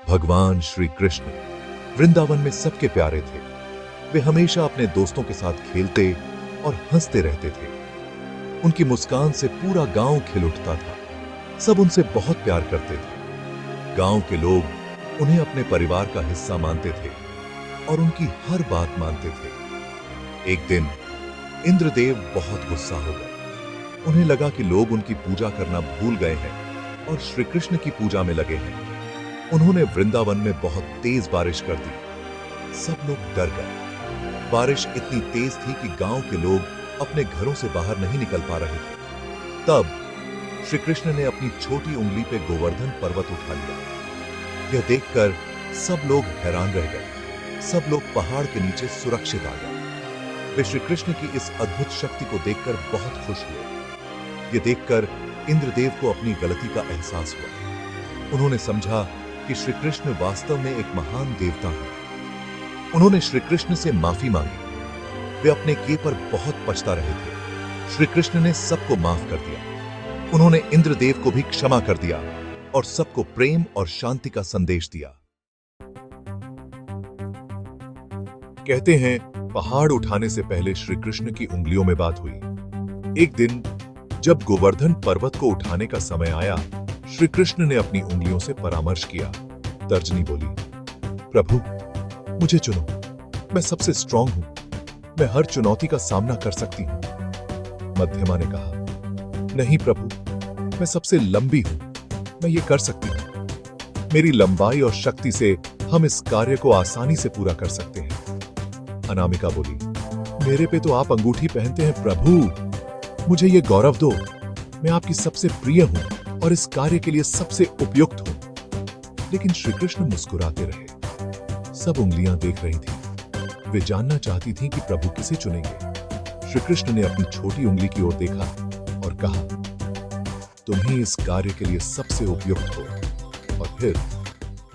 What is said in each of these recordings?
भगवान श्री कृष्ण वृंदावन में सबके प्यारे थे। वे हमेशा अपने दोस्तों के साथ खेलते और हंसते रहते थे। उनकी मुस्कान से पूरा गांव खिल उठता था। सब उनसे बहुत प्यार करते थे। गांव के लोग उन्हें अपने परिवार का हिस्सा मानते थे और उनकी हर बात मानते थे। एक दिन इंद्रदेव बहुत गुस्सा हो गए। उन्हें लगा कि लोग उनकी पूजा करना भूल गए हैं और श्री कृष्ण की पूजा में लगे हैं। उन्होंने वृंदावन में बहुत तेज बारिश कर दी। सब लोग डर गए। बारिश इतनी तेज थी कि गांव के लोग अपने घरों से बाहर नहीं निकल पा रहे थे। तब श्री कृष्ण ने अपनी छोटी उंगली पे गोवर्धन पर्वत उठा लिया। यह देखकर सब लोग हैरान रह गए। सब लोग पहाड़ के नीचे सुरक्षित आ गए। वे श्री कृष्ण की इस अद्भुत शक्ति को देखकर बहुत खुश हुए। यह देखकर इंद्रदेव को अपनी गलती का एहसास हुआ। उन्होंने समझा कि श्री कृष्ण वास्तव में एक महान देवता है। उन्होंने श्री कृष्ण से माफी मांगी। वे अपने किए पर बहुत पछता रहे थे। श्री कृष्ण ने सबको माफ कर दिया। उन्होंने इंद्रदेव को भी क्षमा कर दिया और सबको प्रेम और शांति का संदेश दिया। कहते हैं, पहाड़ उठाने से पहले श्री कृष्ण की उंगलियों में बात हुई। एक दिन जब गोवर्धन पर्वत को उठाने का समय आया, श्री कृष्ण ने अपनी उंगलियों से परामर्श किया। तर्जनी बोली, प्रभु मुझे चुनो। मैं सबसे स्ट्रांग हूं। मैं हर चुनौती का सामना कर सकती हूं। मध्यमा ने कहा, नहीं प्रभु, मैं सबसे लंबी हूं। मैं ये कर सकती हूं। मेरी लंबाई और शक्ति से हम इस कार्य को आसानी से पूरा कर सकते हैं। अनामिका बोली, मेरे पे तो आप अंगूठी पहनते हैं प्रभु। मुझे ये गौरव दो। मैं आपकी सबसे प्रिय हूं और इस कार्य के लिए सबसे उपयुक्त हूं। लेकिन श्री कृष्ण मुस्कुराते रहे। सब उंगलियां देख रही थीं। वे जानना चाहती थीं कि प्रभु किसे चुनेंगे। श्री कृष्ण ने अपनी छोटी उंगली की ओर देखा और कहा, तुम ही इस कार्य के लिए सबसे उपयुक्त हो। और फिर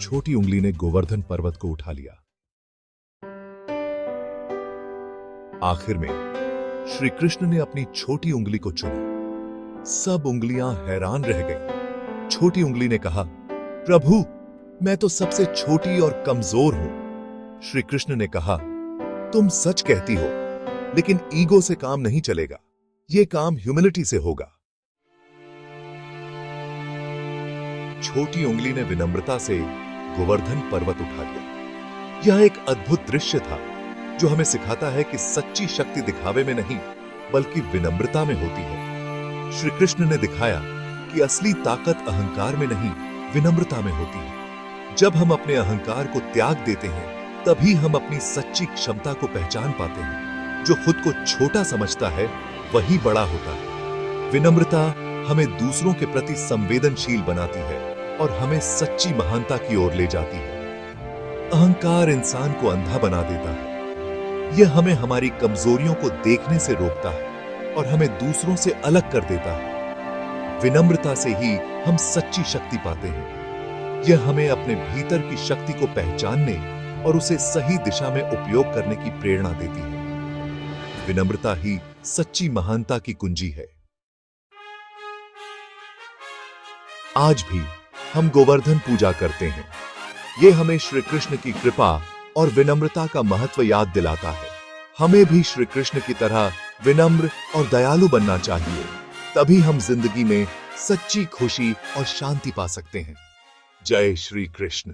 छोटी उंगली ने गोवर्धन पर्वत को उठा लिया। आखिर में श्री कृष्ण ने अपनी छोटी उंगली को चुना। सब उंगलियां हैरान रह गईं। छोटी उंगली ने कहा, प्रभु मैं तो सबसे छोटी और कमजोर हूं। श्री कृष्ण ने कहा, तुम सच कहती हो, लेकिन ईगो से काम नहीं चलेगा। यह काम ह्यूमिलिटी से होगा। छोटी उंगली ने विनम्रता से गोवर्धन पर्वत उठा लिया। यह एक अद्भुत दृश्य था जो हमें सिखाता है कि सच्ची शक्ति दिखावे में नहीं, बल्कि विनम्रता में होती है। श्री कृष्ण ने दिखाया कि असली ताकत अहंकार में नहीं, विनम्रता में होती है। जब हम अपने अहंकार को त्याग देते हैं, तभी हम अपनी सच्ची क्षमता को पहचान पाते हैं। जो खुद को छोटा समझता है, वही बड़ा होता है। विनम्रता हमें दूसरों के प्रति संवेदनशील बनाती है और हमें सच्ची महानता की ओर ले जाती है। अहंकार इंसान को अंधा बना देता है। यह हमें हमारी कमजोरियों को देखने से रोकता है और हमें दूसरों से अलग कर देता है। विनम्रता से ही हम सच्ची शक्ति पाते हैं। यह हमें अपने भीतर की शक्ति को पहचानने और उसे सही दिशा में उपयोग करने की प्रेरणा देती है। विनम्रता ही सच्ची महानता की कुंजी है। आज भी हम गोवर्धन पूजा करते हैं। यह हमें श्री कृष्ण की कृपा और विनम्रता का महत्व याद दिलाता है। हमें भी श्री कृष्ण की तरह विनम्र और दयालु बनना चाहिए। तभी हम जिंदगी में सच्ची खुशी और शांति पा सकते हैं। जय श्री कृष्ण।